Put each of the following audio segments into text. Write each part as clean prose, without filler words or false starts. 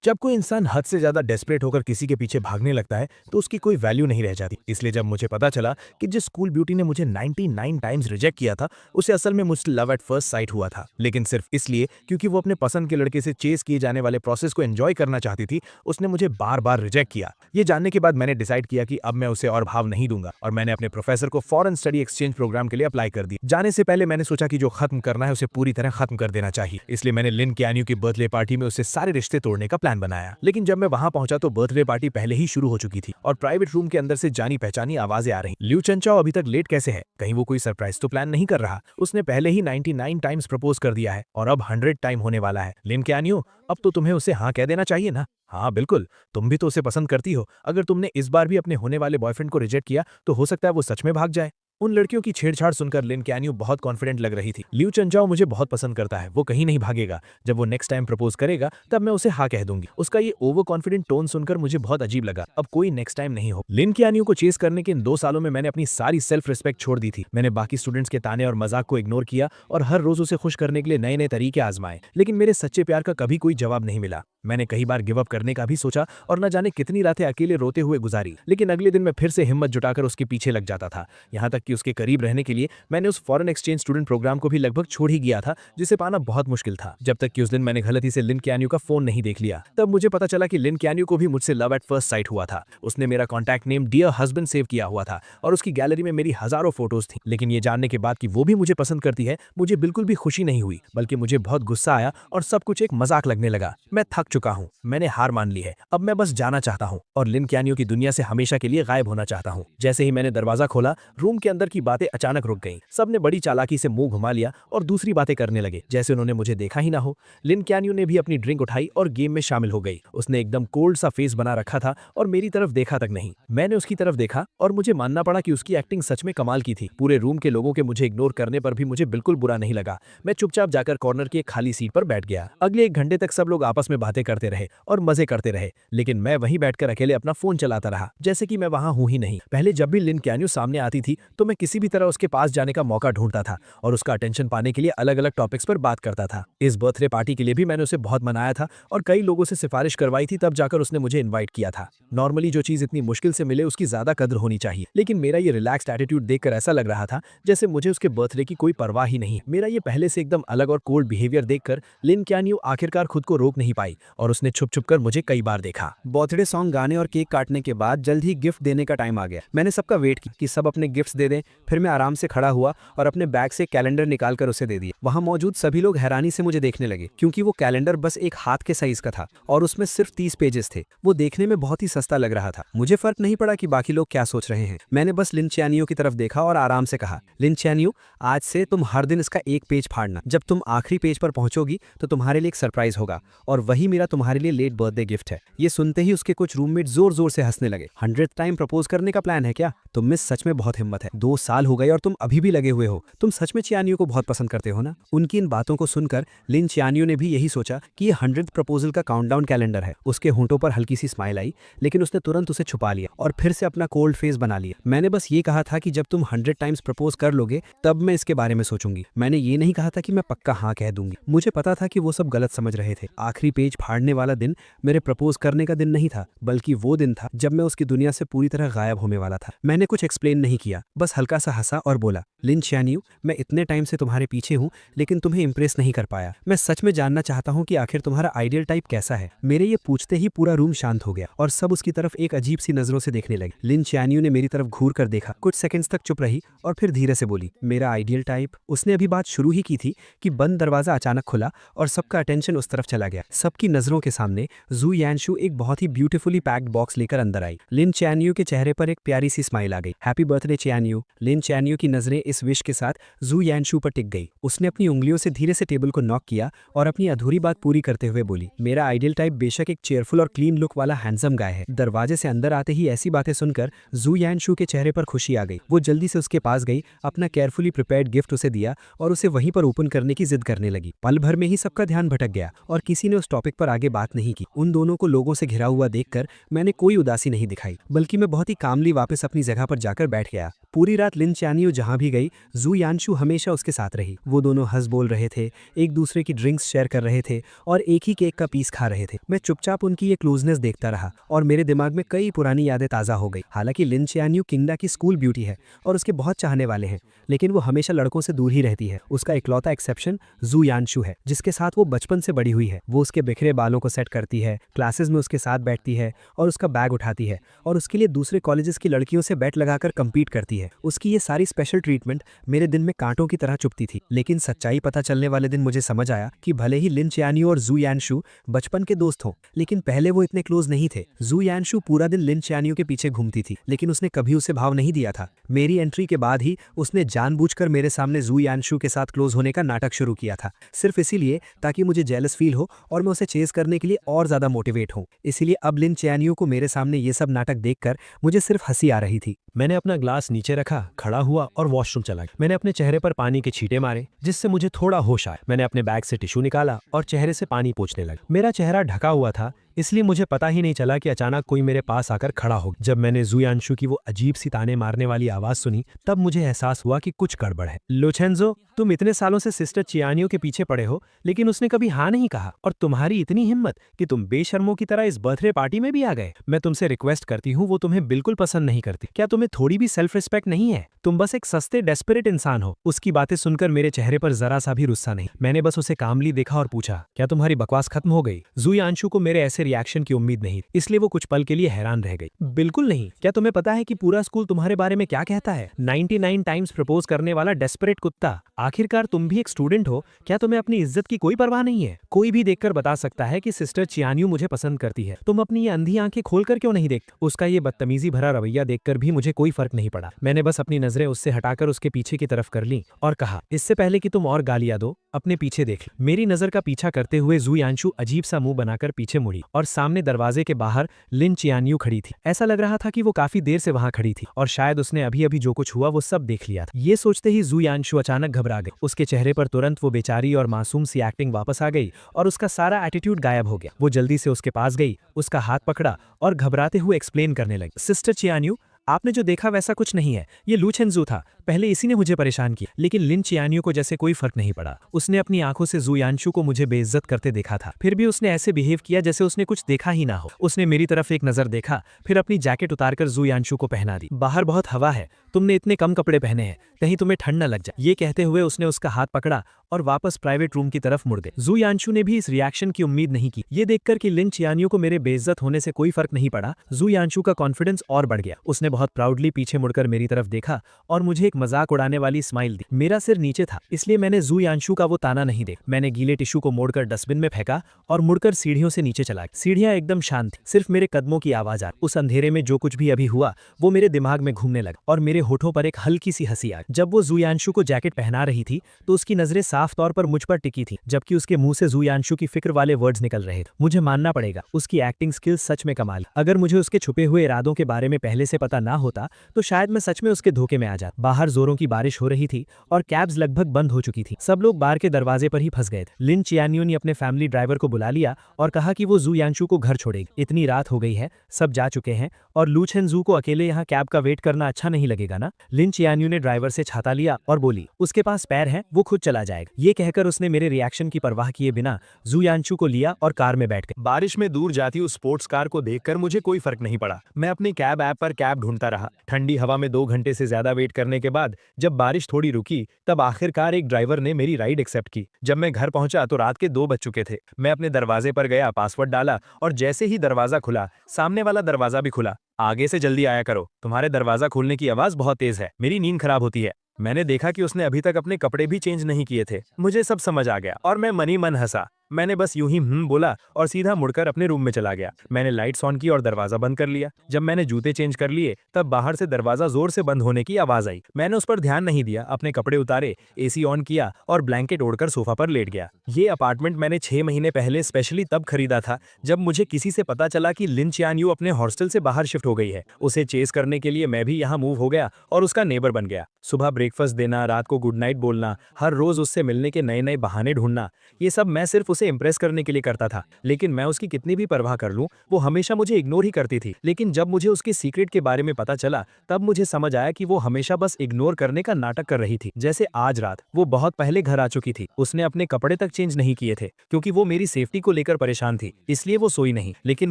जब कोई इंसान हद से ज्यादा डेस्परेट होकर किसी के पीछे भागने लगता है तो उसकी कोई वैल्यू नहीं रह जाती। इसलिए जब मुझे पता चला कि जिस स्कूल ब्यूटी ने मुझे 99 टाइम्स रिजेक्ट किया था उसे असल में मुझसे लव एट फर्स्ट साइट हुआ था, लेकिन सिर्फ इसलिए क्योंकि वो अपने पसंद के लड़के से चेस किए जाने वाले प्रोसेस को एंजॉय करना चाहती थी, उसने मुझे बार बार रिजेक्ट किया। ये जानने के बाद मैंने डिसाइड किया कि अब मैं उसे और भाव नहीं दूंगा और मैंने अपने प्रोफेसर को फॉरेन स्टडी एक्सचेंज प्रोग्राम के लिए अप्लाई कर दिया। जाने से पहले मैंने सोचा कि जो खत्म करना है उसे पूरी तरह खत्म कर देना चाहिए, इसलिए मैंने लिन कैन्यू की बर्थडे पार्टी में उससे सारे रिश्ते तोड़ने का प्लान बनाया। लेकिन जब मैं वहां पहुंचा तो बर्थडे पार्टी पहले ही शुरू हो चुकी थी और प्राइवेट रूम के अंदर से जानी पहचानी आवाजें आ रही। लिu चेंचाओ अभी तक लेट कैसे है? कहीं वो कोई सरप्राइज तो प्लान नहीं कर रहा? उसने पहले ही 99 टाइम्स प्रपोज कर दिया है और अब 100 टाइम होने वाला है। लिन कैन्यू, अब तो तुम्हें उसे हाँ कह देना चाहिए ना। हाँ बिल्कुल, तुम भी तो उसे पसंद करती हो। अगर तुमने इस बार भी अपने होने वाले बॉयफ्रेंड को रिजेक्ट किया तो हो सकता है वो सच में भाग जाए। उन लड़कियों की छेड़छाड़ सुनकर लिन कैन्यू बहुत कॉन्फिडेंट लग रही थी। लिu चेंचाओ मुझे बहुत पसंद करता है, वो कहीं नहीं भागेगा। जब वो नेक्स्ट टाइम प्रपोज करेगा तब मैं उसे हाँ कह दूंगी। उसका ये ओवर कॉन्फिडेंट टोन सुनकर मुझे बहुत अजीब लगा। अब कोई नेक्स्ट टाइम नहीं हो। लिन कैन्यू को चेस करने के इन 2 सालों में मैंने अपनी सारी सेल्फ रिस्पेक्ट छोड़ दी थी। मैंने बाकी स्टूडेंट्स के ताने और मजाक को इग्नोर किया और हर रोज उसे खुश करने के लिए नए नए तरीके आजमाए, लेकिन मेरे सच्चे प्यार का कभी कोई जवाब नहीं मिला। मैंने कई बार गिव अप करने का भी सोचा और न जाने कितनी रातें अकेले रोते हुए गुजारी, लेकिन अगले दिन मैं फिर से हिम्मत जुटाकर उसके पीछे लग जाता था। यहाँ तक कि उसके करीब रहने के लिए मैंने उस फॉरेन एक्सचेंज स्टूडेंट प्रोग्राम को भी लगभग छोड़ ही गया था, जिसे पाना बहुत मुश्किल था। जब तक कि उस दिन मैंने गलती से लिन कैन्यू का फोन नहीं देख लिया। तब मुझे पता चला कि लिन कैन्यू को भी मुझसे लव एट फर्स्ट साइट हुआ था। उसने मेरा contact name dear husband save किया हुआ था और उसकी गैलरी में मेरी हजारों फोटोज थी। लेकिन ये जानने के बाद कि वो भी मुझे पसंद करती है, मुझे बिल्कुल भी खुशी नहीं हुई, बल्कि मुझे बहुत गुस्सा आया और सब कुछ एक मजाक लगने लगा। मैं थक चुका हूँ, मैंने हार मान ली है। अब मैं बस जाना चाहता हूँ और लिन कैन्यू की दुनिया से हमेशा के लिए गायब होना चाहता हूँ। जैसे ही मैंने दरवाजा खोला, रूम के अंदर की बातें अचानक रुक गईं। सबने बड़ी चालाकी से मुंह घुमा लिया और दूसरी बातें करने लगे, जैसे उन्होंने मुझे देखा ही ना हो। लिन कैन्यू ने भी अपनी ड्रिंक उठाई और गेम में शामिल हो गई। उसने एकदम कोल्ड सा फेस बना रखा था और मेरी तरफ देखा तक नहीं। मैंने उसकी तरफ देखा और मुझे मानना पड़ा कि उसकी एक्टिंग सच में कमाल की थी। पूरे रूम के लोगों के मुझे इग्नोर करने पर भी मुझे बिल्कुल बुरा नहीं लगा। मैं चुपचाप जाकर कॉर्नर की एक खाली सीट पर बैठ गया। अगले 1 घंटे तक सब लोग आपस में बातें करते रहे और मजे करते रहे, लेकिन मैं वहीं बैठकर अकेले अपना फोन चलाता रहा, जैसे कि मैं वहां हूं ही नहीं। पहले जब भी लिन कैन्यू सामने आती थी तो मैं किसी भी तरह उसके पास जाने का मौका ढूंढता था और उसका अटेंशन पाने के लिए अलग अलग टॉपिक्स पर बात करता था। इस बर्थडे पार्टी के लिए भी मैंने उसे बहुत मनाया था और कई लोगों से सिफारिश करवाई थी, तब जाकर उसने मुझे इन्वाइट किया था। नॉर्मली जो चीज इतनी मुश्किल से मिले उसकी ज्यादा कद्र होनी चाहिए, लेकिन मेरा ये रिलैक्स्ड एटीट्यूड देखकर ऐसा लग रहा था जैसे मुझे उसके बर्थडे की कोई परवाह ही नहीं। मेरा ये पहले से एकदम अलग और कोल्ड बिहेवियर देखकर लिन कैन्यू आखिरकार खुद को रोक नहीं पाई और उसने छुप छुप कर मुझे कई बार देखा। बर्थडे सॉन्ग गाने और केक काटने के बाद जल्द ही गिफ्ट देने का टाइम आ गया। मैंने सबका वेट की कि सब अपने गिफ्ट्स दे दें। फिर मैं आराम से खड़ा हुआ और अपने बैग से कैलेंडर निकालकर उसे दे दिया। वहां मौजूद सभी लोग हैरानी से मुझे देखने लगे, क्योंकि वो कैलेंडर बस एक हाथ के साइज का था और उसमें सिर्फ 30 पेजेस थे। वो देखने में बहुत ही सस्ता लग रहा था। मुझे फर्क नहीं पड़ा कि बाकी लोग क्या सोच रहे हैं। मैंने बस लिन चैनियो की तरफ देखा और आराम से कहा, लिन चैनियो, आज से तुम हर दिन इसका एक पेज फाड़ना। जब तुम आखिरी पेज पर पहुंचोगी तो तुम्हारे लिए एक सरप्राइज होगा और वही मेरा तुम्हारे लिए लेट बर्थडे गिफ्ट है। ये सुनते ही उसके कुछ रूममेट जोर जोर से हंसने लगे। 100th टाइम प्रपोज करने का प्लान है क्या? तुम में सच में बहुत हिम्मत है। 2 साल हो गए और तुम अभी भी लगे हुए हो। तुम सच में चियानियो को बहुत पसंद करते हो ना? उनकी इन बातों को सुनकर लिन चियानियो ने भी यही सोचा कि ये 100th प्रपोजल का काउंटडाउन कैलेंडर है। उसके होंठों पर हल्की सी स्माइल आई, लेकिन उसने तुरंत उसे छुपा लिया और फिर से अपना कोल्ड फेस बना लिया। मैंने बस ये कहा था कि जब तुम 100 टाइम्स प्रपोज कर लोगे तब मैं इसके बारे में सोचूंगी। मैंने ये नहीं कहा था कि मैं पक्का हाँ कह दूंगी। मुझे पता था कि वो सब गलत समझ रहे थे। आखिरी पेज फाड़ने वाला दिन मेरे प्रपोज करने का दिन नहीं था, बल्कि वो दिन था जब मैं उसकी दुनिया से पूरी तरह गायब होने वाला था। मैंने कुछ एक्सप्लेन नहीं किया, बस हल्का सा हंसा और बोला, लिन चियानियो, मैं इतने टाइम से तुम्हारे पीछे हूँ लेकिन तुम्हें इंप्रेस नहीं कर पाया। मैं सच में जानना चाहता हूँ कि आखिर तुम्हारा आइडियल टाइप कैसा है। मेरे ये पूछते ही पूरा रूम शांत हो गया और सब उसकी तरफ एक अजीब सी नजरों से देखने लगे। लिन चियानियो ने मेरी तरफ घूर कर देखा, कुछ सेकंड्स तक चुप रही और फिर धीरे से बोली, मेरा आइडियल टाइप। उसने अभी बात शुरू ही की थी कि बंद दरवाजा अचानक खुला और सबका अटेंशन उस तरफ चला गया। सबकी नजरों के सामने जू यानशु एक बहुत ही ब्यूटीफुली पैक्ड बॉक्स लेकर अंदर आई। लिन चियानियो के चेहरे पर एक प्यारी सी स्माइल आ गई। Happy birthday चियानियो। लिन चियानियो की नजरें इस विश के साथ जू यानशु पर टिक गई। उसने अपनी उंगलियों से धीरे से टेबल को नॉक किया और अपनी अधूरी बात पूरी करते हुए बोली, मेरा आइडियल टाइप बेशक एक चेयरफुल और क्लीन लुक वाला हैंडसम गाय है। दरवाजे से अंदर आते ही ऐसी बातें सुनकर जू यानशु के चेहरे पर खुशी आ गई। वो जल्दी से उसके पास गई, अपना केयरफुली प्रिपेयर्ड गिफ्ट उसे दिया और उसे वहीं पर ओपन करने की जिद करने लगी। पल भर में ही सबका ध्यान भटक गया और किसी ने उस टॉपिक पर आगे बात नहीं की। उन दोनों को लोगों से घिरा हुआ देखकर मैंने कोई उदासी नहीं दिखाई, बल्कि मैं बहुत ही कामली वापस अपनी जगह पर जाकर बैठ गया। पूरी रात लिन चानियो जहाँ भी गई, जू यानशु हमेशा उसके साथ रही। वो दोनों हंस बोल रहे थे, एक दूसरे की ड्रिंक्स शेयर कर रहे थे और एक ही केक का पीस खा रहे थे। मैं चुपचाप उनकी ये क्लोजनेस देखता रहा और मेरे दिमाग में कई पुरानी यादें ताज़ा हो गई। हालांकि लिन चानियो किंगडा की स्कूल ब्यूटी है और उसके बहुत चाहने वाले हैं, लेकिन वो हमेशा लड़कों से दूर ही रहती है। उसका इकलौता एक्सेप्शन जू यानशु है, जिसके साथ वो बचपन से बड़ी हुई है। वो उसके बिखरे बालों को सेट करती है, क्लासेस में उसके साथ बैठती है और उसका बैग उठाती है और उसके लिए दूसरे कॉलेजेस की लड़कियों से बैट लगाकर compete करती है। उसकी ये सारी स्पेशल ट्रीटमेंट मेरे दिन में कांटों की तरह चुभती थी। लेकिन सच्चाई पता चलने वाले दिन मुझे समझ आया कि भले ही लिन चानियो और जू यानशु बचपन के दोस्त हों, लेकिन पहले वो इतने क्लोज नहीं थे। जू यानशु पूरा दिन लिन चानियो के पीछे घूमती थी, लेकिन उसने कभी उसे भाव नहीं दिया था। मेरी एंट्री के बाद ही उसने जानबूझकर मेरे सामने जू यानशु के साथ क्लोज होने का नाटक शुरू किया था, सिर्फ इसीलिए ताकि मुझे जेलस फील हो और मैं उसे चेज करने के लिए और ज्यादा मोटिवेट हूँ। इसीलिए अब लिन चानियो को मेरे सामने ये सब नाटक देखकर मुझे सिर्फ हंसी आ रही थी। मैंने अपना ग्लास नीचे रखा, खड़ा हुआ और वॉशरूम चला गया। मैंने अपने चेहरे पर पानी के छींटे मारे, जिससे मुझे थोड़ा होश आया। मैंने अपने बैग से टिश्यू निकाला और चेहरे से पानी पोंछने लगा। मेरा चेहरा ढका हुआ था, इसलिए मुझे पता ही नहीं चला कि अचानक कोई मेरे पास आकर खड़ा हो गया। जब मैंने जू यानशु की वो अजीब सी ताने मारने वाली आवाज सुनी, तब मुझे एहसास हुआ कि कुछ गड़बड़ है। लोचेंजो, तुम इतने सालों से सिस्टर चियानियो के पीछे पड़े हो, लेकिन उसने कभी हाँ नहीं कहा, और तुम्हारी इतनी हिम्मत कि तुम बेशर्मों की तरह इस बर्थडे पार्टी में भी आ गए। मैं तुमसे रिक्वेस्ट करती हूँ, वो तुम्हें बिल्कुल पसंद नहीं करती। क्या तुम्हें थोड़ी भी सेल्फ रिस्पेक्ट नहीं है? तुम बस एक सस्ते डेस्परेट इंसान हो। उसकी बातें सुनकर मेरे चेहरे पर जरा सा भी गुस्सा नहीं। मैंने बस उसे कामली देखा और पूछा, क्या तुम्हारी बकवास खत्म हो गई? जू यानशु को मेरे ऐसे रिएक्शन की उम्मीद नहीं, इसलिए वो कुछ पल के लिए हैरान रह गई। बिल्कुल नहीं। क्या तुम्हें पता है कि पूरा स्कूल तुम्हारे बारे में क्या कहता है? 99 टाइम्स प्रपोज करने वाला डेस्परेट कुत्ता। आखिरकार तुम भी एक स्टूडेंट हो, क्या तुम्हें अपनी इज्जत की कोई परवाह नहीं है? कोई भी देखकर बता सकता है कि सिस्टर चियानियो मुझे पसंद करती है। तुम अपनी ये अंधी आंखें खोलकर क्यों नहीं देखते? उसका ये बदतमीजी भरा रवैया देखकर भी मुझे कोई फर्क नहीं पड़ा। मैंने बस अपनी नजरें उससे हटाकर उसके पीछे की तरफ कर ली और कहा, इससे पहले कि तुम और गालियां दो, अपने पीछे देख लो। मेरी नजर का पीछा करते हुए जू यानशु अजीब सा मुंह बनाकर पीछे मुड़ी और सामने दरवाजे के बाहर लिन चियानियो खड़ी थी। ऐसा लग रहा था कि वो काफी देर से वहां खड़ी थी और शायद उसने अभी अभी जो कुछ हुआ वो सब देख लिया था। ये सोचते ही जू यानशु अचानक घबरा गई। उसके चेहरे पर तुरंत वो बेचारी और मासूम सी एक्टिंग वापस आ गई और उसका सारा एटीट्यूड गायब हो गया। वो जल्दी से उसके पास गई, उसका हाथ पकड़ा और घबराते हुए एक्सप्लेन करने लगी, सिस्टर चियानियो, आपने जो देखा वैसा कुछ नहीं है। ये लूचेंजू था। पहले इसी ने मुझे परेशान किया, लेकिन लिन चियानियो को जैसे कोई फर्क नहीं पड़ा। उसने अपनी आंखों से जू यानशु को मुझे बेइज्जत करते देखा था, फिर भी उसने ऐसे बिहेव किया जैसे उसने कुछ देखा ही ना हो। उसने मेरी तरफ एक नजर देखा, फिर अपनी जैकेट उतारकर जू यानशु को पहना दी। बाहर बहुत हवा है, तुमने इतने कम कपड़े पहने हैं, कहीं तुम्हें ठंड न लग जाए। ये कहते हुए उसने उसका हाथ पकड़ा और वापस प्राइवेट रूम की तरफ मुड़ गए। जू यानशु ने भी इस रिएक्शन की उम्मीद नहीं की। ये देखकर कि लिन चियानियो को मेरे बेइज्जत होने से कोई फर्क नहीं पड़ा, जू यानशु का कॉन्फिडेंस और बढ़ गया। उसने बहुत प्राउडली पीछे मुड़कर मेरी तरफ देखा और मुझे एक मजाक उड़ाने वाली स्माइल दी। मेरा सिर नीचे था, इसलिए मैंने जू यानशु का वो ताना नहीं देखा। मैंने गीले टिश्यू को मोड़कर डस्टबिन में फेंका और मुड़कर सीढ़ियों से नीचे चला गया। सीढ़ियां एकदम शांत थी, सिर्फ मेरे कदमों की आवाज आ। उस अंधेरे में जो कुछ भी अभी हुआ वो मेरे दिमाग में घूमने लगा और मेरे होठों पर एक हल्की सी हंसी आ। जब वो जू यानशु को जैकेट पहना रही थी तो उसकी नजरें साफ तौर पर मुझ पर टिकी थी, जबकि उसके मुंह से जू यानशु की फिक्र वाले वर्ड्स निकल रहे थे। मुझे मानना पड़ेगा, उसकी एक्टिंग स्किल्स सच में कमाल। अगर मुझे उसके छुपे हुए इरादों के बारे में पहले से पता ना होता तो शायद मैं सच में उसके धोखे में आ जाता। बाहर जोरों की बारिश हो रही थी और कैब्स लगभग बंद हो चुकी थी। सब लोग बार के दरवाजे पर ही फंस गए थे। लिन चियानियो ने अपने फैमिली ड्राइवर को बुला लिया और कहा कि वो जू यानशु को घर छोड़ेगी। इतनी रात हो गई है, सब जा चुके हैं और लूचेंजू को अकेले यहाँ कैब का वेट करना अच्छा नहीं लगेगा ना। लिन चियानियो ने ड्राइवर से छाता लिया और बोली, उसके पास पैर है, वो खुद चला जाएगा। ये कहकर उसने मेरे रिएक्शन की परवाह किए बिना जू यानशु को लिया और कार में बैठ गए। बारिश में दूर जाती उस स्पोर्ट्स कार को देखकर मुझे कोई फर्क नहीं पड़ा। मैं अपनी कैब ऐप पर कैब ढूंढता रहा। ठंडी हवा में 2 घंटे से ज्यादा वेट करने के बाद जब बारिश थोड़ी रुकी तब आखिरकार एक ड्राइवर ने मेरी राइड एक्सेप्ट की। जब मैं घर पहुंचा तो रात के 2 बज चुके थे। मैं अपने दरवाजे पर गया, पासवर्ड डाला और जैसे ही दरवाजा खुला, सामने वाला दरवाजा भी खुला। आगे से जल्दी आया करो, तुम्हारे दरवाजा खोलने की आवाज बहुत तेज है, मेरी नींद खराब होती है। मैंने देखा कि उसने अभी तक अपने कपड़े भी चेंज नहीं किए थे। मुझे सब समझ आ गया और मैं मन ही मन हंसा। मैंने बस यूं ही बोला और सीधा मुड़कर अपने रूम में चला गया। मैंने लाइट्स ऑन की और दरवाजा बंद कर लिया। जब मैंने जूते चेंज कर लिए तब बाहर से दरवाजा जोर से बंद होने की आवाज आई। मैंने उस पर ध्यान नहीं दिया, अपने कपड़े उतारे, एसी ऑन किया और ब्लैंकेट ओढ़कर सोफा पर लेट गया। ये अपार्टमेंट मैंने 6 महीने पहले स्पेशली तब खरीदा था जब मुझे किसी से पता चला कि लिन चियानियो अपने हॉस्टल से बाहर शिफ्ट हो गई है। उसे चेस करने के लिए मैं भी यहाँ मूव हो गया और उसका नेबर बन गया। सुबह ब्रेकफास्ट देना, रात को गुड नाइट बोलना, हर रोज उससे मिलने के नए नए बहाने ढूंढना, ये सब मैं सिर्फ उसे उसे इम्प्रेस करने के लिए करता था, लेकिन मैं उसकी कितनी भी परवाह कर लूं, वो हमेशा मुझे इग्नोर ही करती थी। लेकिन जब मुझे उसके सीक्रेट के बारे में पता चला, तब मुझे समझ आया कि वो हमेशा बस इग्नोर करने का नाटक कर रही थी। जैसे आज रात वो बहुत पहले घर आ चुकी थी, उसने अपने कपड़े तक चेंज नहीं किए थे क्योंकि वो मेरी सेफ्टी को लेकर परेशान थी, इसलिए वो सोई नहीं। लेकिन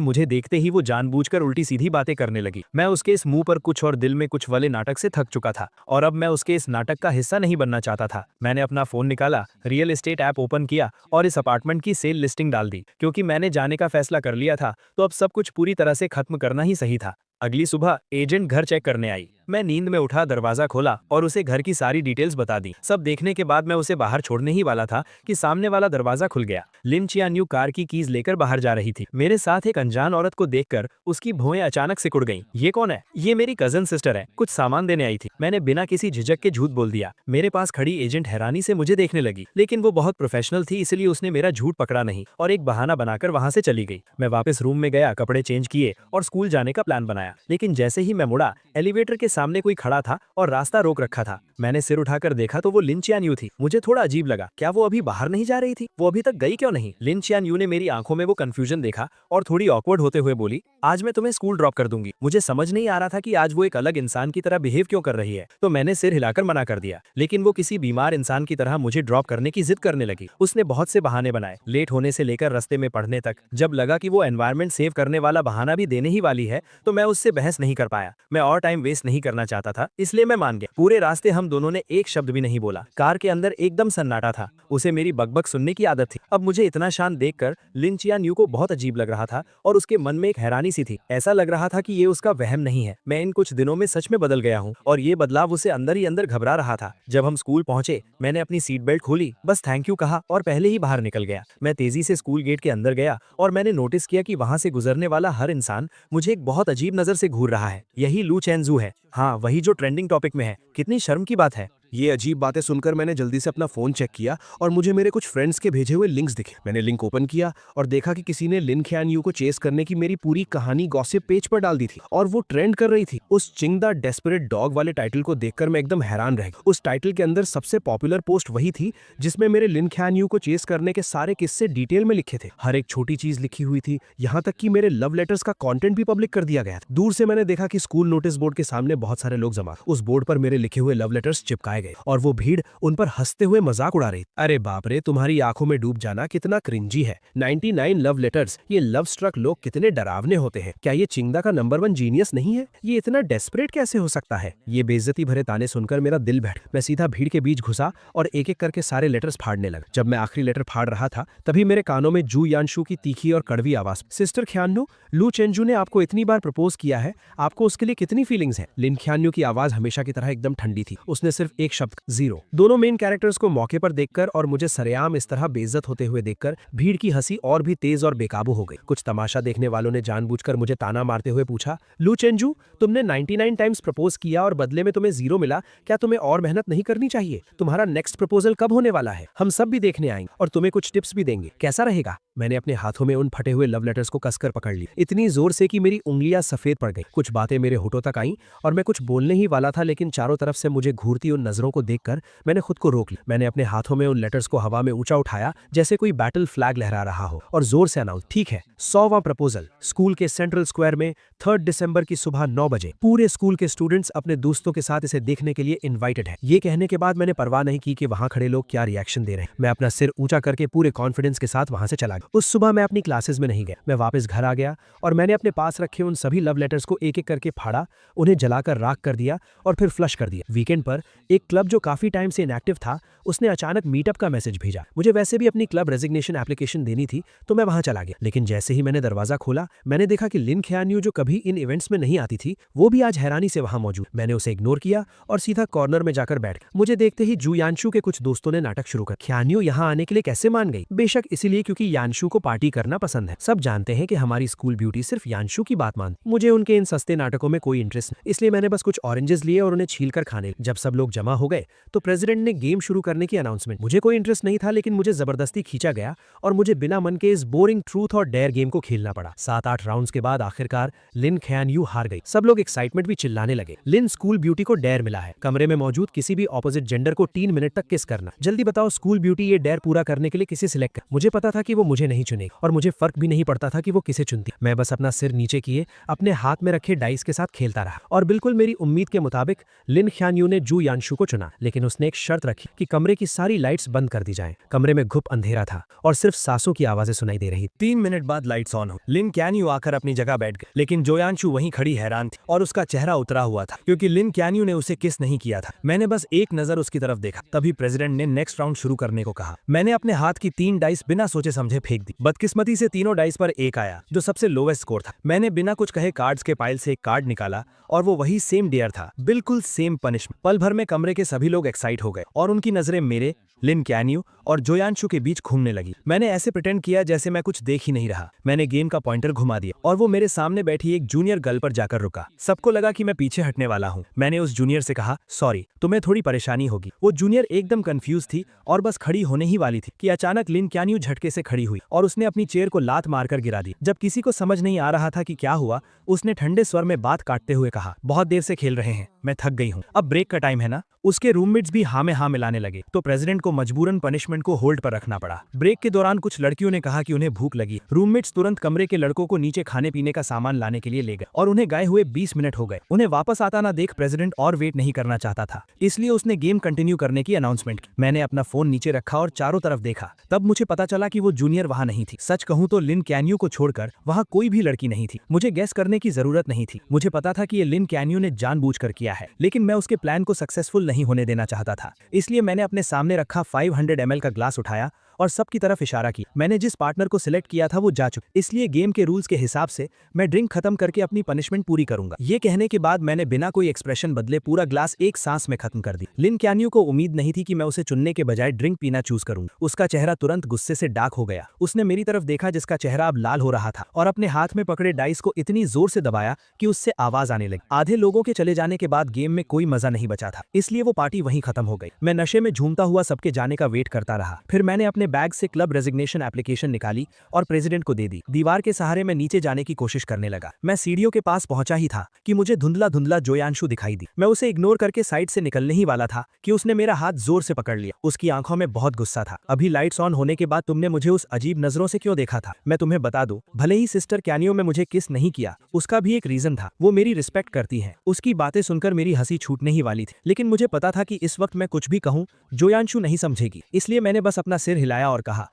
मुझे देखते ही वो जानबूझकर उल्टी सीधी बातें करने लगी। मैं उसके इस मुंह पर कुछ और दिल में कुछ वाले नाटक से थक चुका था और अब मैं उसके इस नाटक का हिस्सा नहीं बनना चाहता था। मैंने अपना फोन निकाला, रियल एस्टेट ऐप ओपन किया और इस अपार्टमेंट की सेल लिस्टिंग डाल दी। क्योंकि मैंने जाने का फैसला कर लिया था, तो अब सब कुछ पूरी तरह से खत्म करना ही सही था। अगली सुबह एजेंट घर चेक करने आई। मैं नींद में उठा, दरवाजा खोला और उसे घर की सारी डिटेल्स बता दी। सब देखने के बाद मैं उसे बाहर छोड़ने ही वाला था कि सामने वाला दरवाजा खुल गया। लिन चियान्यू कार की कीज लेकर बाहर जा रही थी। मेरे साथ एक अनजान औरत को देखकर उसकी भौहें अचानक सिकुड़ गईं। ये कौन है? ये मेरी कजन सिस्टर है, कुछ सामान देने आई थी। मैंने बिना किसी झिझक के झूठ बोल दिया। मेरे पास खड़ी एजेंट हैरानी से मुझे देखने लगी, लेकिन वो बहुत प्रोफेशनल थी, इसलिए उसने मेरा झूठ पकड़ा नहीं और एक बहाना बनाकर वहां से चली गई। मैं वापस रूम में गया, कपड़े चेंज किए और स्कूल जाने का प्लान बनाया। लेकिन जैसे ही मैं मुड़ा, एलिवेटर के सामने कोई खड़ा था और रास्ता रोक रखा था। मैंने सिर उठाकर देखा तो वो लिन चियान्यू थी। मुझे थोड़ा अजीब लगा, क्या वो अभी बाहर नहीं जा रही थी? वो अभी तक गई क्यों नहीं? लिन चियान्यू ने मेरी आंखों में वो कंफ्यूजन देखा और थोड़ी ऑकवर्ड होते हुए बोली, आज मैं तुम्हें स्कूल ड्रॉप कर दूंगी। मुझे समझ नहीं आ रहा था कि आज वो एक अलग इंसान की तरह बिहेव क्यों कर रही है, तो मैंने सिर हिलाकर मना कर दिया। लेकिन वो किसी बीमार इंसान की तरह मुझे ड्रॉप करने की जिद करने लगी। उसने बहुत से बहाने बनाए, लेट होने से लेकर रास्ते में पढ़ने तक। जब लगा कि वो एनवायरनमेंट सेव करने वाला बहाना भी देने ही वाली है, तो मैं उससे बहस नहीं कर पाया। मैं और टाइम वेस्ट नहीं करना चाहता था, इसलिए मैं मान गया। पूरे रास्ते हम दोनों ने एक शब्द भी नहीं बोला। कार के अंदर एकदम सन्नाटा था। उसे मेरी बकबक सुनने की आदत थी। अब मुझे इतना शांत देखकर लिन चियान्यू को बहुत अजीब लग रहा था और उसके मन में एक हैरानी सी थी। ऐसा लग रहा था कि ये उसका वहम नहीं है, मैं इन कुछ दिनों में सच में बदल गया हूँ और ये बदलाव उसे अंदर ही अंदर घबरा रहा था। जब हम स्कूल पहुंचे, मैंने अपनी सीट बेल्ट खोली, बस थैंक यू कहा और पहले ही बाहर निकल गया। मैं तेजी से स्कूल गेट के अंदर गया और मैंने नोटिस किया कि वहां से गुजरने वाला हर इंसान मुझे एक बहुत अजीब नजर से घूर रहा है। यही लू चेंजू है, हाँ वही जो ट्रेंडिंग टॉपिक में है। कितनी शर्म की बात है। ये अजीब बातें सुनकर मैंने जल्दी से अपना फोन चेक किया और मुझे मेरे कुछ फ्रेंड्स के भेजे हुए लिंक्स दिखे। मैंने लिंक ओपन किया और देखा कि किसी ने लिन ख्यानयू को चेस करने की मेरी पूरी कहानी गॉसिप पेज पर डाल दी थी और वो ट्रेंड कर रही थी। उस चिंग द डेस्परेट डॉग वाले टाइटल को देखकर मैं एकदम हैरान रह गया। उस टाइटल के अंदर सबसे पॉपुलर पोस्ट वही थी जिसमें मेरे लिन ख्यानयू को चेस करने के सारे किस्से डिटेल में लिखे थे। हर एक छोटी चीज लिखी हुई थी, यहाँ तक कि मेरे लव लेटर्स का कॉन्टेंट भी पब्लिक कर दिया गया था। दूर से मैंने देखा कि स्कूल नोटिस बोर्ड के सामने बहुत सारे लोग जमा। उस बोर्ड पर मेरे लिखे हुए लव लेटर्स चिपकाए गए और वो भीड़ उन पर हंसते हुए मजाक उड़ा रही। अरे बाप रे, तुम्हारी आंखों में डूब जाना कितना क्रिंजी है। 99 लव लेटर्स, ये लव स्ट्रक लोग कितने डरावने होते हैं। क्या ये चिंगदा का नंबर 1 जीनियस नहीं है? ये इतना डेस्परेट कैसे हो सकता है? ये बेइज्जती भरे ताने सुनकर मेरा दिल बैठ। मैं सीधा भीड़ के बीच घुसा और एक एक करके सारे लेटर्स फाड़ने लगा। जब मैं आखिरी लेटर फाड़ रहा था, तभी मेरे कानों में जू यानशू की तीखी और कड़वी आवाज, सिस्टर ख्यान्यू, लू चेंजू ने आपको इतनी बार प्रपोज किया है, आपको उसके लिए कितनी फीलिंग्स है? लिन ख्यान्यू की आवाज हमेशा की तरह एकदम ठंडी थी। उसने सिर्फ एक शब्द, जीरो। दोनों मेन कैरेक्टर्स को मौके पर देखकर और मुझे सरेआम इस तरह बेइज्जत होते हुए देखकर भीड़ की हंसी और भी तेज और बेकाबू हो गई। कुछ तमाशा देखने वालों ने जानबूझकर मुझे ताना मारते हुए पूछा, लू चेंजू, तुमने 99 टाइम्स प्रपोज किया और बदले में तुम्हें जीरो मिला, क्या तुम्हें और मेहनत नहीं करनी चाहिए? तुम्हारा नेक्स्ट प्रपोजल कब होने वाला है? हम सब भी देखने आएंगे और तुम्हें कुछ टिप्स भी देंगे, कैसा रहेगा? मैंने अपने हाथों में उन फटे हुए लव लेटर्स को कसकर पकड़ ली, इतनी जोर से कि मेरी उंगलियां सफेद पड़ गई। कुछ बातें मेरे होठों तक आईं और मैं कुछ बोलने ही वाला था, लेकिन चारों तरफ से मुझे घूरती उन नजरों को देखकर मैंने खुद को रोक लिया। मैंने अपने हाथों में उन लेटर्स को हवा में ऊंचा उठाया जैसे कोई बैटल फ्लैग लहरा रहा हो और जोर से अनाउंस, ठीक है, 100वां प्रपोजल, स्कूल के सेंट्रल स्क्वायर में 3 दिसंबर की सुबह 9 बजे। पूरे स्कूल के स्टूडेंट्स अपने दोस्तों के साथ इसे देखने के लिए इन्वाइटेड है। ये कहने के बाद मैंने परवाह नहीं की कि वहां खड़े लोग क्या रिएक्शन दे रहे हैं। मैं अपना सिर ऊंचा करके पूरे कॉन्फिडेंस के साथ वहां से चला गया। उस सुबह मैं अपनी क्लासेस में नहीं गया। मैं वापस घर आ गया और मैंने अपने पास रखे उन सभी लव लेटर्स को एक एक करके फाड़ा, उन्हें जलाकर राख कर दिया और फिर फ्लश कर दिया। वीकेंड पर एक क्लब जो काफी टाइम से इनएक्टिव था, उसने अचानक मीटअप का मैसेज भेजा। मुझे वैसे भी अपनी क्लब रेजिग्नेशन एप्लीकेशन देनी थी, तो मैं वहां चला गया। लेकिन जैसे ही मैंने दरवाजा खोला, मैंने देखा कि लिन ख्यान्यू, जो कभी इन इवेंट्स में नहीं आती थी, वो भी आज हैरानी से वहां मौजूद। मैंने उसे इग्नोर किया और सीधा कॉर्नर में जाकर बैठ गया। मुझे देखते ही जू यानशू के कुछ दोस्तों ने नाटक शुरू कर, ख्यान्यू यहाँ आने के लिए कैसे मान गई? बेशक इसलिए क्योंकि यान यांशु को पार्टी करना पसंद है। सब जानते हैं कि हमारी स्कूल ब्यूटी सिर्फ यांशु की बात मानती। मुझे उनके इन सस्ते नाटकों में कोई इंटरेस्ट नहीं, इसलिए मैंने बस कुछ ऑरेंजेस लिए और उन्हें छील कर खाने। जब सब लोग जमा हो गए तो प्रेसिडेंट ने गेम शुरू करने की अनाउंसमेंट। मुझे कोई इंटरेस्ट नहीं था, लेकिन मुझे जबरदस्ती खींचा गया और मुझे बिना मन के इस बोरिंग ट्रूथ और डेयर गेम को खेलना पड़ा। 7-8 राउंड्स के बाद आखिरकार लिन ख्यानयू हार गई। सब लोग एक्साइटमेंट भी चिल्लाने लगे। लिन स्कूल ब्यूटी को डेयर मिला है, कमरे में मौजूद किसी भी ऑपोजिट जेंडर को 3 मिनट तक किस करना। जल्दी बताओ स्कूल ब्यूटी ये डेयर पूरा करने के लिए किसे सिलेक्ट कर। मुझे पता था कि वो मुझे नहीं चुनेगी और मुझे फर्क भी नहीं पड़ता था कि वो किसे चुनती। मैं बस अपना सिर नीचे किए अपने हाथ में रखे डाइस के साथ खेलता रहा और बिल्कुल मेरी उम्मीद के मुताबिक लिन ख्यानयू ने जू यांशु को चुना। लेकिन उसने एक शर्त रखी कि कमरे की सारी लाइट्स बंद कर दी जाएं। कमरे में घुप अंधेरा था और सिर्फ सांसों की आवाजें सुनाई दे रही। 3 मिनट बाद लाइट्स ऑन हो। लिन कैन्यू आकर अपनी जगह बैठ गए, लेकिन जोयांशु वहीं खड़ी हैरान थी और उसका चेहरा उतरा हुआ था क्योंकि लिन कैन्यू ने उसे किस नहीं किया था। मैंने बस एक नजर उसकी तरफ देखा, तभी प्रेसिडेंट ने नेक्स्ट राउंड शुरू करने को कहा। मैंने अपने हाथ की 3 डाइस बिना सोचे समझे फेंक दी। बदकिस्मती से तीनों डाइस पर एक आया, जो सबसे लोवेस्ट स्कोर था। मैंने बिना कुछ कहे कार्ड्स के पाइल से एक कार्ड निकाला और वो वही सेम डेयर था, बिल्कुल सेम पनिशमेंट। पल भर में कमरे के सभी लोग एक्साइट हो गए और उनकी नजरें मेरे, लिन कैन्यू और जोयांशु के बीच घूमने लगी। मैंने ऐसे प्रिटेंड किया जैसे मैं कुछ देख ही नहीं रहा। मैंने गेम का पॉइंटर घुमा दिया और वो मेरे सामने बैठी एक जूनियर गर्ल पर जाकर रुका। सबको लगा कि मैं पीछे हटने वाला हूँ। मैंने उस जूनियर से कहा, सॉरी, तुम्हें थोड़ी परेशानी होगी। वो जूनियर एकदम कंफ्यूज थी और बस खड़ी होने ही वाली थी कि अचानक लिन कैन्यू झटके से खड़ी हुई और उसने अपनी चेयर को लात मारकर गिरा दी। जब किसी को समझ नहीं आ रहा था कि क्या हुआ, उसने ठंडे स्वर में बात काटते हुए कहा, बहुत देर से खेल रहे हैं, मैं थक गई हूँ, अब ब्रेक का टाइम है ना। उसके रूममेट्स भी हाँ में हाँ मिलाने लगे, तो प्रेसिडेंट को मजबूरन पनिशमेंट को होल्ड पर रखना पड़ा। ब्रेक के दौरान कुछ लड़कियों ने कहा कि उन्हें भूख लगी। रूममेट्स तुरंत कमरे के लड़कों को नीचे खाने पीने का सामान लाने के लिए ले गए और उन्हें गए हुए 20 मिनट हो गए। उन्हें वापस आता ना देख प्रेसिडेंट और वेट नहीं करना चाहता था, इसलिए उसने गेम कंटिन्यू करने की अनाउंसमेंट की। मैंने अपना फोन नीचे रखा और चारों तरफ देखा। तब मुझे पता चला कि वो जूनियर वहां नहीं थी। सच कहूं तो लिन कैन्यू को छोड़कर वहां कोई भी लड़की नहीं थी। मुझे गेस करने की जरूरत नहीं थी, मुझे पता था कि ये लिन कैन्यू ने जानबूझकर किया है, लेकिन मैं उसके प्लान को सक्सेसफुल नहीं होने देना चाहता था। इसलिए मैंने अपने सामने रखा 500 ml का ग्लास उठाया और सबकी तरफ इशारा किया। मैंने जिस पार्टनर को सिलेक्ट किया था वो जा चुका, इसलिए गेम के रूल्स के हिसाब से मैं ड्रिंक खत्म करके अपनी पनिशमेंट पूरी करूंगा। ये कहने के बाद मैंने बिना कोई एक्सप्रेशन बदले पूरा ग्लास एक सांस में खत्म कर दी। लिन कैन्यू को उम्मीद नहीं थी कि मैं उसे चुनने के बजाय ड्रिंक पीना चूज करूंगा। उसका चेहरा तुरंत गुस्से से डार्क हो गया। उसने मेरी तरफ देखा जिसका चेहरा अब लाल हो रहा था और अपने हाथ में पकड़े डाइस को इतनी जोर से दबाया कि उससे आवाज आने लगी। आधे लोगों के चले जाने के बाद गेम में कोई मजा नहीं बचा था, इसलिए वो पार्टी वहीं खत्म हो गई। मैं नशे में झूमता हुआ सबके जाने का वेट करता रहा। फिर मैंने अपने बैग से क्लब रेजिग्नेशन एप्लीकेशन निकाली और प्रेसिडेंट को दे दी। दीवार के सहारे मैं नीचे जाने की कोशिश करने लगा। मैं सीढ़ियों के पास पहुंचा ही था कि मुझे धुंधला धुंधला जोयांशु दिखाई दी। मैं उसे इग्नोर करके साइड से निकलने ही वाला था कि उसने मेरा हाथ जोर से पकड़ लिया। उसकी आंखों में बहुत गुस्सा था। अभी लाइट्स ऑन होने के बाद तुमने मुझे उस अजीब नजरों से क्यों देखा था? मैं तुम्हें बता दूं, भले ही सिस्टर कैन्यो में मुझे किस नहीं किया, उसका भी एक रीजन था। वो मेरी रिस्पेक्ट करती है। उसकी बातें सुनकर मेरी हंसी छूटने ही वाली थी, लेकिन मुझे पता था कि इस वक्त मैं कुछ भी कहूं जोयांशु नहीं समझेगी, इसलिए मैंने बस अपना सिर हिलाया और कहा,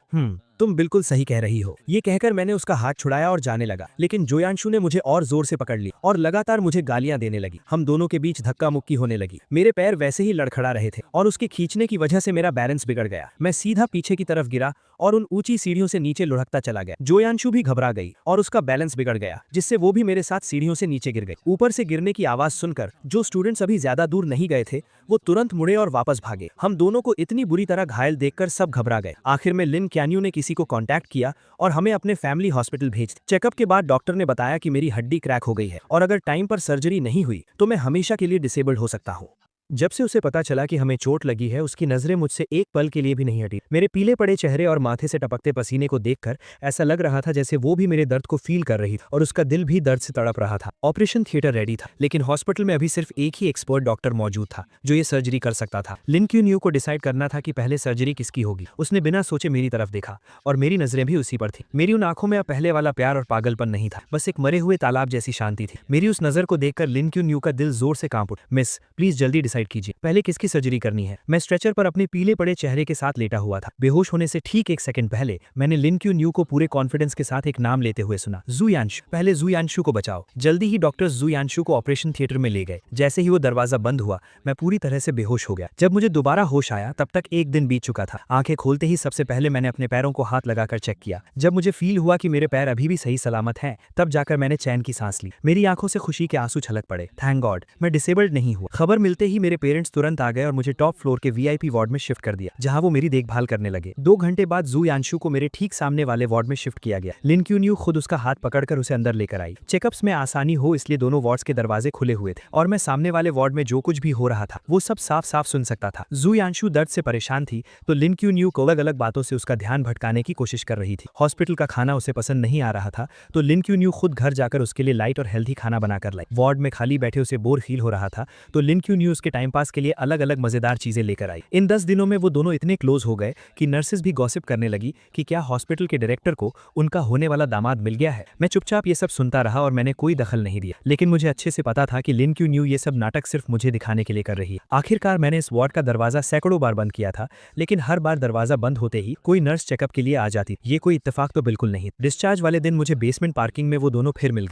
तुम बिल्कुल सही कह रही हो। ये कहकर मैंने उसका हाथ छुड़ाया और जाने लगा, लेकिन जोयांशु ने मुझे और जोर से पकड़ लिया और लगातार मुझे गालियां देने लगी। हम दोनों के बीच धक्का मुक्की होने लगी। मेरे पैर वैसे ही लड़खड़ा रहे थे और उसके खींचने की वजह से मेरा बैलेंस बिगड़ गया। मैं सीधा पीछे की तरफ गिरा और उन ऊंची सीढ़ियों से नीचे लुढ़कता चला गया। जोयांशु भी घबरा गई और उसका बैलेंस बिगड़ गया, जिससे वो भी मेरे साथ सीढ़ियों से नीचे गिर गई। ऊपर से गिरने की आवाज सुनकर जो स्टूडेंट्स अभी ज्यादा दूर नहीं गए थे वो तुरंत मुड़े और वापस भागे। हम दोनों को इतनी बुरी तरह घायल देखकर सब घबरा गए। आखिर में लिन कैन्यू ने किसी को कॉन्टैक्ट किया और हमें अपने फैमिली हॉस्पिटल भेज दिया। चेकअप के बाद डॉक्टर ने बताया कि मेरी हड्डी क्रैक हो गई है और अगर टाइम पर सर्जरी नहीं हुई तो मैं हमेशा के लिए डिसेबल्ड हो सकता हूँ। जब से उसे पता चला कि हमें चोट लगी है, उसकी नजरें मुझसे एक पल के लिए भी नहीं हटी। मेरे पीले पड़े चेहरे और माथे से टपकते पसीने को देखकर ऐसा लग रहा था जैसे वो भी मेरे दर्द को फील कर रही थी और उसका दिल भी दर्द से तड़प रहा था। ऑपरेशन थिएटर रेडी था, लेकिन हॉस्पिटल में अभी सिर्फ एक ही एक्सपर्ट डॉक्टर मौजूद था जो ये सर्जरी कर सकता था। लिन क्यून्यू को डिसाइड करना था कि पहले सर्जरी किसकी होगी। उसने बिना सोचे मेरी तरफ देखा और मेरी नजरें भी उसी पर थी। मेरी उन आंखों में अब पहले वाला प्यार और पागलपन नहीं था, बस एक मरे हुए तालाब जैसी शांति थी। मेरी उस नजर को देखकर लिन क्यून्यू का दिल जोर से कांप उठा। मिस, प्लीज जल्दी डिसाइड कीजिए, पहले की सर्जरी करनी है। मैं स्ट्रेचर पर अपने पीले पड़े चेहरे के साथ लेटा हुआ था। बेहोश होने से ठीक एक सेकंड पहले मैंने लिन क्यून्यू को पूरे कॉन्फिडेंस के साथ एक नाम लेते हुए सुना, जुयांशु। पहले जुयांशु को बचाओ। जल्दी ही डॉक्टर्स जुयांशु को ऑपरेशन थिएटर में ले गए। जैसे ही वो दरवाजा बंद हुआ मैं पूरी तरह से बेहोश हो गया। जब मुझे दोबारा होश आया तब तक एक दिन बीत चुका था। आंखें खोलते ही सबसे पहले मैंने अपने पैरों को हाथ लगाकर चेक किया। जब मुझे फील हुआ कि मेरे पैर अभी भी सही सलामत हैं, तब जाकर मैंने चैन की सांस ली। मेरी आंखों से खुशी के आंसू छलक पड़े। थैंक गॉड, मैं डिसेबल्ड नहीं हुआ। खबर मिलते ही मेरे पेरेंट्स तुरंत आ गए और मुझे टॉप फ्लोर के वीआईपी वार्ड में शिफ्ट कर दिया, जहां वो मेरी देखभाल करने लगे। 2 घंटे बाद जू यांशु को मेरे ठीक सामने वाले वार्ड में शिफ्ट किया गया। लिन क्यून्यू खुद उसका हाथ पकड़कर उसे अंदर लेकर आई। चेकअप्स में आसानी हो इसलिए दोनों वार्ड्स के दरवाजे खुले हुए थे और मैं सामने वाले वार्ड में जो कुछ भी हो रहा था वो सब साफ साफ सुन सकता था। जू यांशु दर्द से परेशान थी तो लिन क्यून्यू को अलग अलग बातों से उसका ध्यान भटकाने की कोशिश कर रही थी। हॉस्पिटल का खाना उसे पसंद नहीं आ रहा था तो लिन क्यून्यू खुद घर जाकर उसके लिए लाइट और हेल्दी खाना बनाकर लाई। वार्ड में खाली बैठे उसे बोर फील हो रहा था तो लिन क्यून्यू उसके टाइम पास के लिए अलग अलग मजेदार चीजें लेकर आई। इन 10 दिनों में वो दोनों इतने क्लोज हो गए कि नर्सेज भी गॉसिप करने लगी कि क्या हॉस्पिटल के डायरेक्टर को उनका होने वाला दामाद मिल गया है। मैं चुपचाप ये सब सुनता रहा और मैंने कोई दखल नहीं दिया, लेकिन मुझे अच्छे से पता था कि लिन क्यून्यू ये सब नाटक सिर्फ मुझे दिखाने के लिए कर रही है। आखिरकार मैंने इस वार्ड का दरवाजा सैकड़ों बार बंद किया था, लेकिन हर बार दरवाजा बंद होते ही कोई नर्स चेकअप के लिए आ जाती। ये कोई इत्तेफाक तो बिल्कुल नहीं। डिस्चार्ज वाले दिन मुझे बेसमेंट पार्किंग में वो दोनों फिर मिल गए।